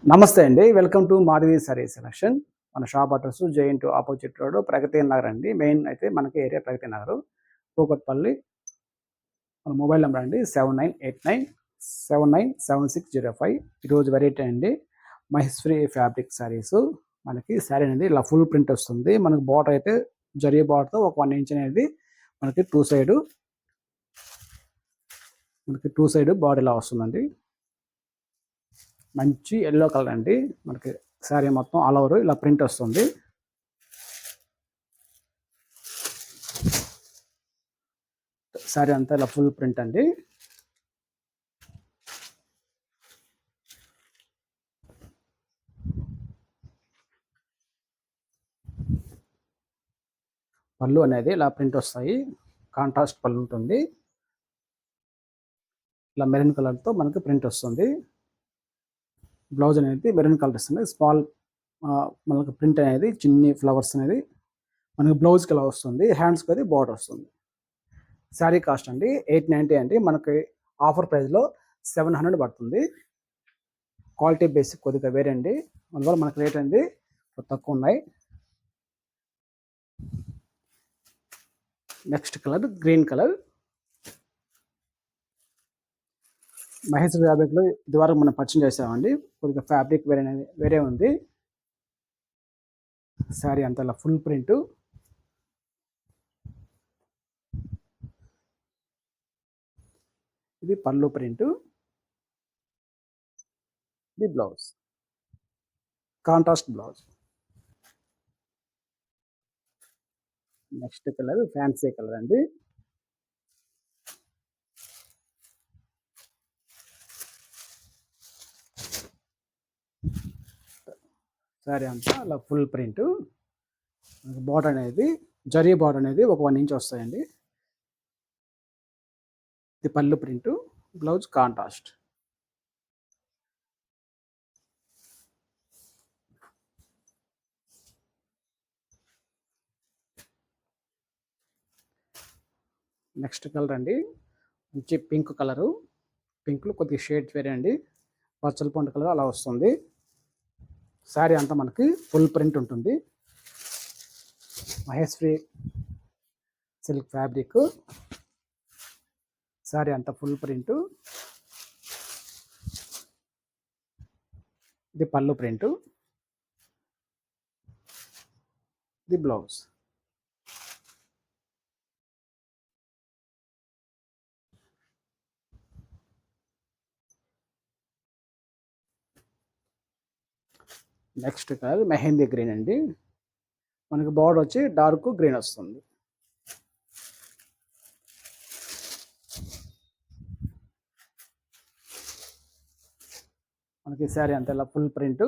నమస్తే అండి. Welcome to Madhavi sari selection. మన shop address JNTU opposite road Pragathi Nagar అండి. మెయిన్ అయితే మనకి ఏరియా ప్రగతి నగరు. కూకట్పల్లి. మన మొబైల్ నంబర్ అండి 7989797605. ఈరోజు వెరైటీ అండి మహేశ్వరి ఫ్యాబ్రిక్ సారీస్. మనకి సారీ అనేది ఇలా ఫుల్ ప్రింట్ వస్తుంది. మనకి బార్డర్ అయితే జరీ బార్డర్‌తో ఒక 1 ఇంచ్ అనేది మనకి టూ సైడ్ బార్డర్ ఇలా వస్తుందండి. మంచి యెల్లో కలర్ అండి. మనకి శారీ మొత్తం ఆల్ ఓవర్ ఇలా ప్రింట్ వస్తుంది. శారీ అంతా ఇలా ఫుల్ ప్రింట్ అండి. పళ్ళు అనేది ఇలా ప్రింట్ వస్తాయి. కాంట్రాస్ట్ పళ్ళు ఉంటుంది. ఇలా మెరూన్ కలర్‌తో మనకి ప్రింట్ వస్తుంది. బ్లౌజ్ అనేది మెరూన్ కలర్ వస్తుంది. స్మాల్ మనకి ప్రింట్ అనేది చిన్ని ఫ్లవర్స్ అనేది మనకి బ్లౌజ్‌కి ఇలా వస్తుంది. హ్యాండ్స్‌కి అది బార్డర్ వస్తుంది. శారీ కాస్ట్ అండి 890 అండి. మనకి ఆఫర్ ప్రైస్‌లో 700 పడుతుంది. క్వాలిటీ బేసిక్ కొద్దిగా వేరే అండి. అందువల్ల మనకి రేట్ అనేది తక్కువ ఉన్నాయి. Next colour green colour. Maheshwari ఫ్యాబ్రిక్‌లో ఇదివరకు మనం పరిచయం చేసామండి. కొద్దిగా ఫ్యాబ్రిక్ వేరే ఉంది. శారీ అంతా ఇలా ఫుల్ ప్రింట్. ఇది పళ్ళు ప్రింట్. ఇది blouse. Contrast blouse. Next colour fancy colour అండి. శారీ అంతా అలా ఫుల్ ప్రింట్. బార్డర్ అనేది జరీ బార్డర్ అనేది ఒక 1 ఇంచ్ వస్తాయండి. ఇది పళ్ళు print. Blouse contrast. Next colour అండి మంచి పింక్ కలరు. పింక్లో కొద్దిగా షేడ్స్ వేరే అండి. పచ్చల పండు కలర్ అలా వస్తుంది. శారీ అంతా మనకి ఫుల్ ప్రింట్ ఉంటుంది. Maheshwari silk fabric. శారీ అంతా ఫుల్ ప్రింట్. ఇది పళ్ళు ప్రింట్. ఇది blouse. Next colour mehndi green అండి. మనకి బార్డర్ వచ్చి డార్క్ గ్రీన్ వస్తుంది. మనకి శారీ అంతా ఇలా ఫుల్ ప్రింట్.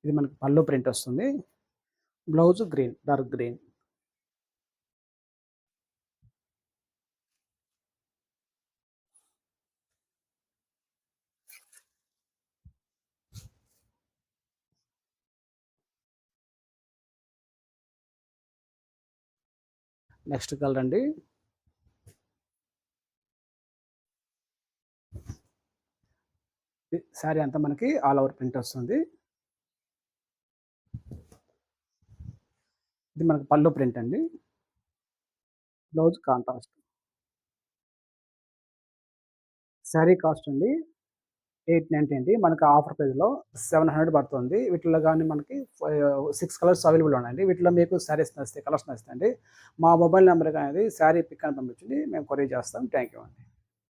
ఇది మనకి పళ్ళు ప్రింట్ వస్తుంది. Blouse green, dark green. Next colour అండి శారీ అంతా మనకి ఆల్ ఓవర్ ప్రింట్ వస్తుంది. ఇది మనకి పళ్ళు ప్రింట్ అండి. Blouse contrast. శారీ కాస్ట్ అండి 890 అండి. మనకి ఆఫర్ ప్రైస్‌లో 700 పడుతుంది. వీటిలో గాని మనకి 6 కలర్స్ అవైలబుల్ ఉన్నాయండి. వీటిలో మీకు శారీస్ నచ్చితే, కలర్స్ నచ్చితే అండి మా మొబైల్ నంబర్‌కి అనేది శారీ పిక్ అని పంపించండి. మేము కొరియర్ చేస్తాం. థాంక్ యూ అండి.